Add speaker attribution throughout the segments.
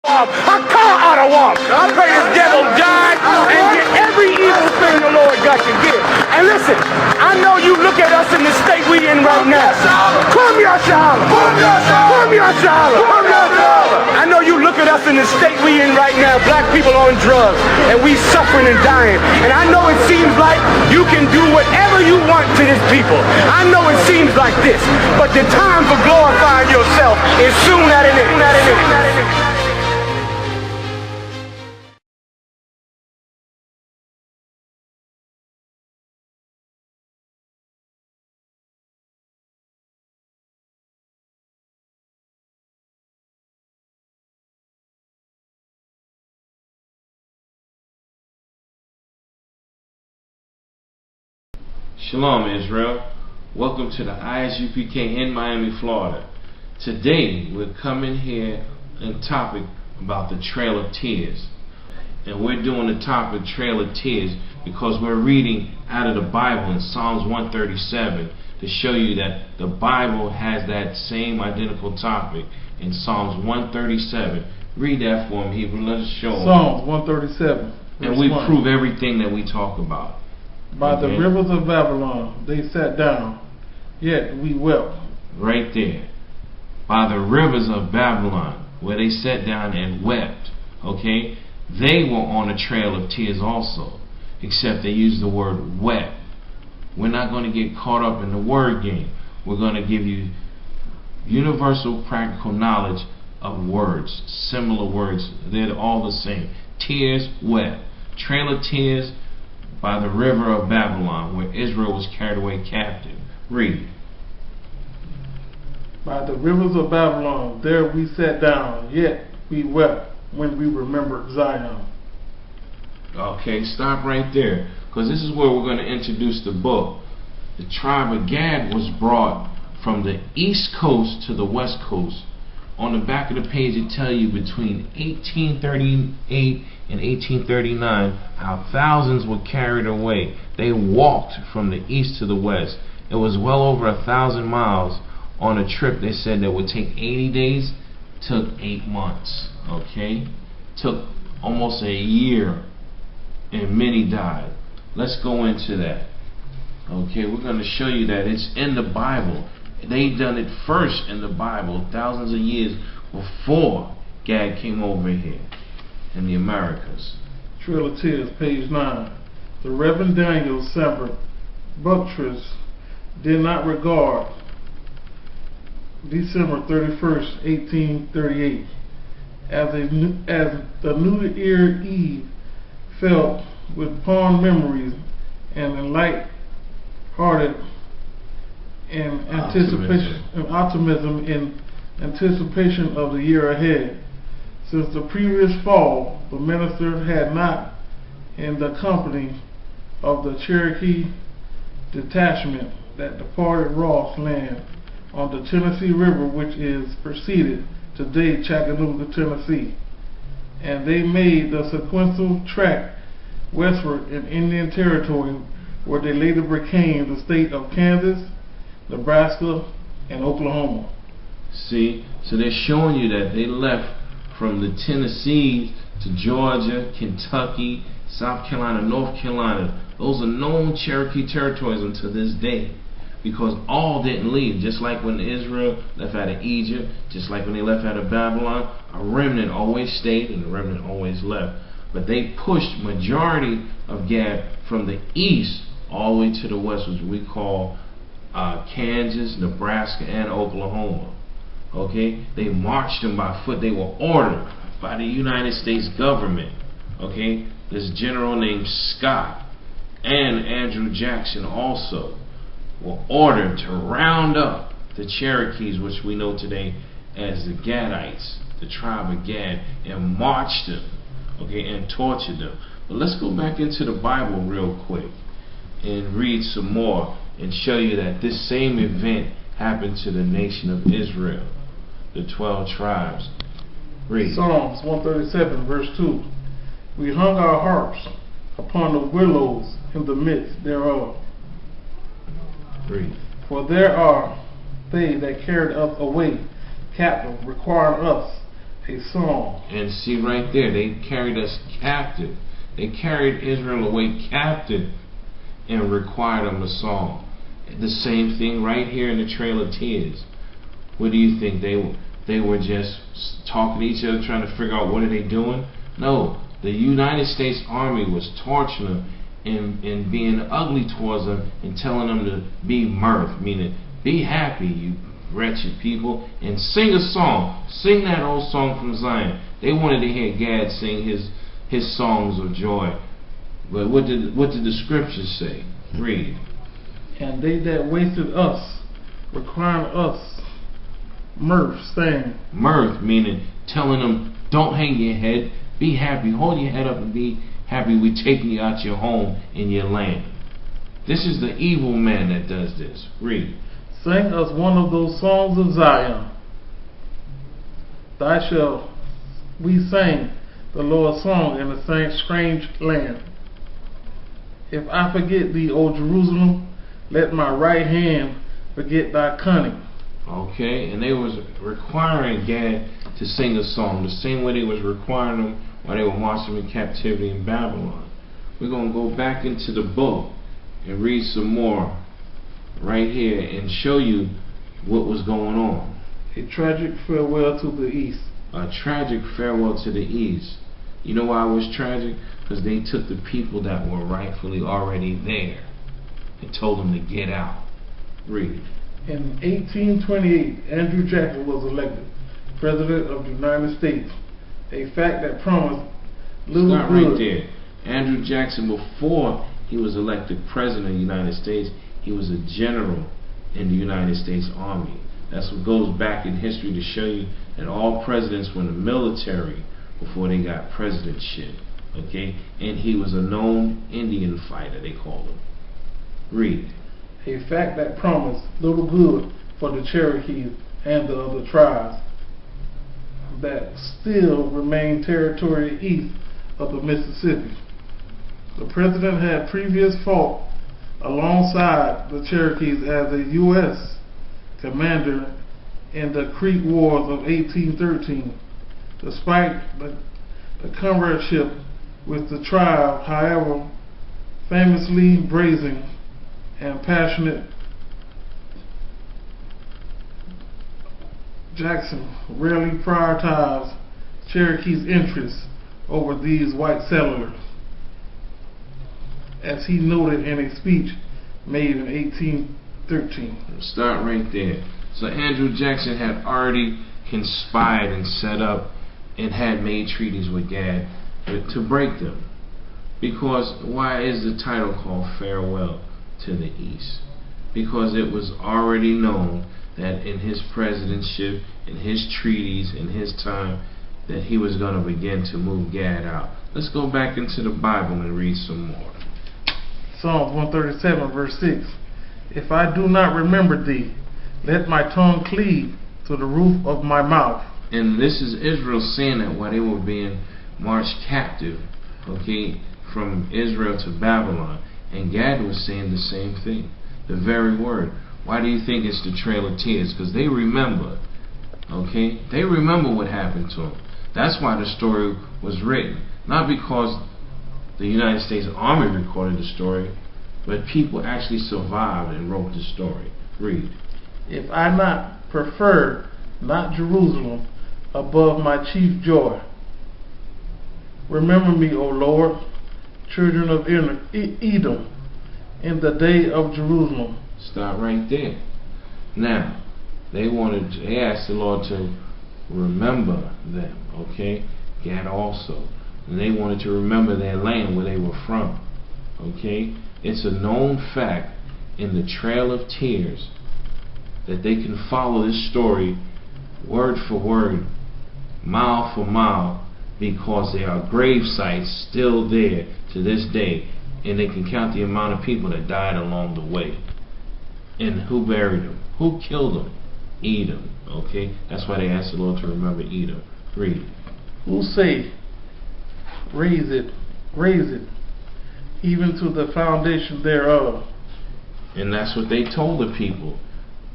Speaker 1: A car ought to walk. I pray this devil die and get every evil thing the Lord got to give. And listen, I know you look at us in the state we in right now. Come here, SHALAM. Come here, SHALAM. I know you look at us in the state we in right now. Black people on drugs, and we suffering and dying. And I know it seems like you can do whatever you want to this people. I know it seems like this, but the time for glorifying yourself is soon at an end.
Speaker 2: Shalom, Israel. Welcome to the I.S.U.P.K in Miami, Florida. Today, we're coming here on topic about the Trail of Tears. And we're doing the topic Trail of Tears because we're reading out of the Bible in Psalms 137 to show you that the Bible has that same identical topic in Psalms 137. Read that for me, Hebrew. Let us show them.
Speaker 3: Psalms 137.
Speaker 2: And we prove everything that we talk about.
Speaker 3: By the rivers of Babylon they sat down, yet we wept.
Speaker 2: Right there. By the rivers of Babylon, where they sat down and wept. Okay? They were on a trail of tears also, except they used the word wept. We're not going to get caught up in the word game. We're going to give you universal practical knowledge of words, similar words. They're all the same. Tears, wept. Trail of tears, by the river of Babylon, where Israel was carried away captive. Read.
Speaker 3: By the rivers of Babylon, there we sat down, yet we wept when we remembered Zion.
Speaker 2: Okay, stop right there, because this is where we're going to introduce the book. The tribe of Gad was brought from the east coast to the west coast. On the back of the page it tells you between 1838 and 1839 how thousands were carried away. They walked from the east to the west. It was well over 1,000 miles on a trip they said that would take 80 days. Took 8 months. Okay? Took almost a year, and many died. Let's go into that. Okay, we're going to show you that it's in the Bible. They done it first in the Bible, thousands of years before Gad came over here in the Americas.
Speaker 3: Trail of Tears, page 9. The Reverend Daniel Semper Buttress did not regard December 31st, 1838 as the New Year Eve felt with fond memories and light-hearted and optimism in anticipation of the year ahead. Since the previous fall, the minister had not, in the company of the Cherokee detachment that departed Ross Land on the Tennessee River, which is preceded today Chattanooga, Tennessee, and they made the sequential track westward in Indian Territory, where they later became the state of Kansas, Nebraska, and Oklahoma.
Speaker 2: See, so they're showing you that they left from the Tennessee to Georgia, Kentucky, South Carolina, North Carolina. Those are known Cherokee territories until this day, because all didn't leave. Just like when Israel left out of Egypt, just like when they left out of Babylon, a remnant always stayed and a remnant always left. But they pushed majority of Gad from the east all the way to the west, which we call Kansas, Nebraska, and Oklahoma. Okay, they marched them by foot. They were ordered by the United States government. Okay, this general named Scott and Andrew Jackson also were ordered to round up the Cherokees, which we know today as the Gadites, the tribe of Gad, and march them, okay, and torture them. But let's go back into the Bible real quick and read some more and show you that this same event happened to the nation of Israel, the 12 tribes. Read.
Speaker 3: Psalms 137 verse 2. We hung our harps upon the willows in the midst thereof.
Speaker 2: Read.
Speaker 3: For there are they that carried us away captive, requiring us A song.
Speaker 2: And see right there, they carried us captive. They carried Israel away captive and required them a song. The same thing right here in the Trail of Tears. What do you think? They were just talking to each other, trying to figure out what are they doing? No, the United States Army was torturing them and being ugly towards them and telling them to be mirth, meaning be happy, you wretched people, and sing a song. Sing that old song from Zion. They wanted to hear Gad sing his songs of joy. But what did the scriptures say? Read.
Speaker 3: And they that wasted us, requiring us mirth, saying.
Speaker 2: Mirth, meaning telling them, don't hang your head, be happy, hold your head up and be happy, we're taking you out your home and your land. This is the evil man that does this. Read.
Speaker 3: Sing us one of those songs of Zion. We sang the Lord's song in a strange land. If I forget thee, O Jerusalem, let my right hand forget thy cunning.
Speaker 2: Okay, and they was requiring Gad to sing a song, the same way they was requiring them while they were marching in captivity in Babylon. We're going to go back into the book and read some more right here and show you what was going on.
Speaker 3: A tragic farewell to the east.
Speaker 2: A tragic farewell to the east. You know why it was tragic? Because they took the people that were rightfully already there and told them to get out. Read.
Speaker 3: In 1828, Andrew Jackson was elected President of the United States, a fact that promised little
Speaker 2: Start
Speaker 3: good.
Speaker 2: Right there. Andrew Jackson, before he was elected President of the United States, he was a general in the United States Army. That's what goes back in history to show you that all presidents were in the military before they got presidentship. Okay? And he was a known Indian fighter, they called him. Read.
Speaker 3: A fact that promised little good for the Cherokees and the other tribes that still remain territory east of the Mississippi. The president had previously fought alongside the Cherokees as a U.S. commander in the Creek Wars of 1813. Despite the comradeship with the tribe, however, famously brazen and passionate, Jackson rarely prioritized Cherokees' interests over these white settlers, as he noted in a speech made in 1813.
Speaker 2: Start right there. So Andrew Jackson had already conspired and set up and had made treaties with Gad to break them. Because why is the title called Farewell to the East? Because it was already known that in his presidentship, in his treaties, in his time, that he was going to begin to move Gad out. Let's go back into the Bible and read some more.
Speaker 3: Psalms 137 verse 6. If I do not remember thee, let my tongue cleave to the roof of my mouth.
Speaker 2: And this is Israel saying that while they were being marched captive, okay, from Israel to Babylon. And Gad was saying the same thing, the very word. Why do you think it's the Trail of Tears? Because they remember, okay? They remember what happened to them. That's why the story was written. Not because the United States Army recorded the story, but people actually survived and wrote the story. Read.
Speaker 3: If I not prefer not Jerusalem above my chief joy, remember me, O Lord, children of Edom, in the day of Jerusalem.
Speaker 2: Stop right there. Now, they asked the Lord to remember them, okay? Gad also. And they wanted to remember their land, where they were from, okay? It's a known fact in the Trail of Tears that they can follow this story word for word, mile for mile, because there are grave sites still there to this day, and they can count the amount of people that died along the way. And who buried them? Who killed them? Edom. Okay? That's why they asked the Lord to remember Edom. Read.
Speaker 3: Who say, raise it, even to the foundation thereof.
Speaker 2: And that's what they told the people.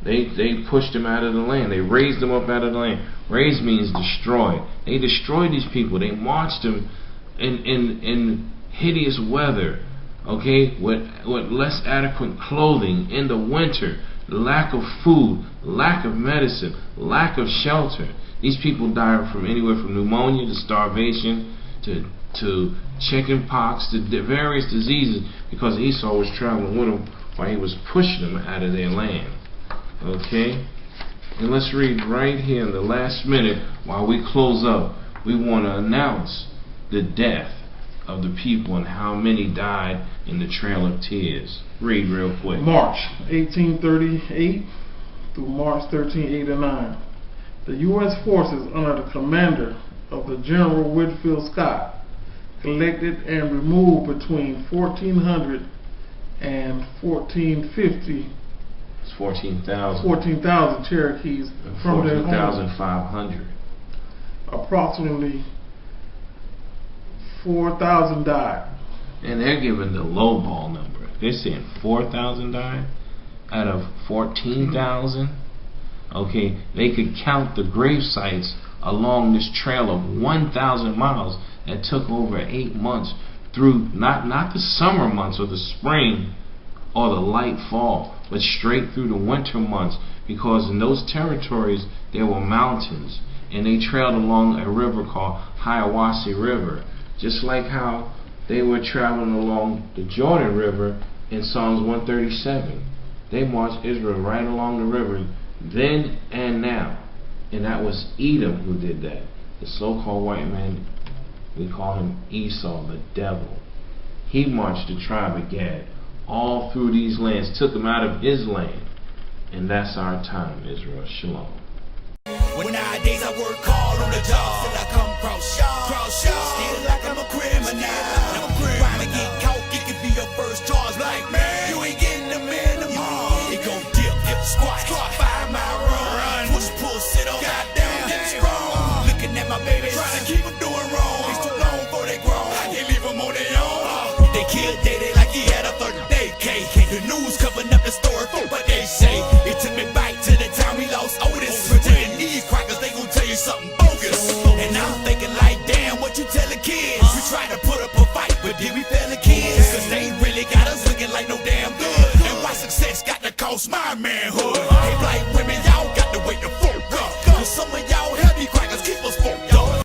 Speaker 2: They pushed them out of the land. They raised them up out of the land. Raised means destroy. They destroyed these people. They marched them in hideous weather, okay, with less adequate clothing in the winter, lack of food, lack of medicine, lack of shelter. These people died from anywhere from pneumonia to starvation to chicken pox to various diseases because Esau was traveling with them while he was pushing them out of their land. Okay? And let's read right here in the last minute while we close up. We want to announce the death of the people and how many died in the Trail of Tears. Read real quick.
Speaker 3: March 1838 through March 1389. The U.S. forces under the commander of the General Whitfield Scott collected and removed between 1,400 and 1,450
Speaker 2: It's 14,000.
Speaker 3: 14,000 Cherokees from their homes.
Speaker 2: 14,500.
Speaker 3: Approximately 4,000 died.
Speaker 2: And they're giving the low ball number. They're saying 4,000 died out of 14,000. Okay, they could count the grave sites along this trail of 1,000 miles that took over 8 months through not the summer months or the spring or the light fall, but straight through the winter months, because in those territories there were mountains and they trailed along a river called Hiawassee River, just like how they were traveling along the Jordan River in Psalms 137. They marched Israel right along the river then and now. And that was Edom who did that. The so-called white man, we call him Esau, the devil. He marched the tribe of Gad all through these lands, took them out of his land. And that's our time, Israel. Shalom.
Speaker 4: When nowadays I work hard on the job, till I come cross y'all. Still like I'm a criminal. Trying to get caught, it could be your first charge. Like, man, you ain't getting them in the mall. It go dip, squat, 5 mile run, push, pull, sit on, goddamn, get strong. Looking at my baby, trying to keep them doing wrong. It's too long before they grown, I can't leave them on their own. They killed Daddy like he had a 30-day cake. The news covering up the story for what they say. It took me back to the time we lost Otis. Pretend these crackers, they gon' tell you something bogus. And I'm thinking like, damn, what you tell the kids? We try to put up a fight, but did we fail the kids? Cause they really got us looking like no damn good. And why success got to cost my manhood?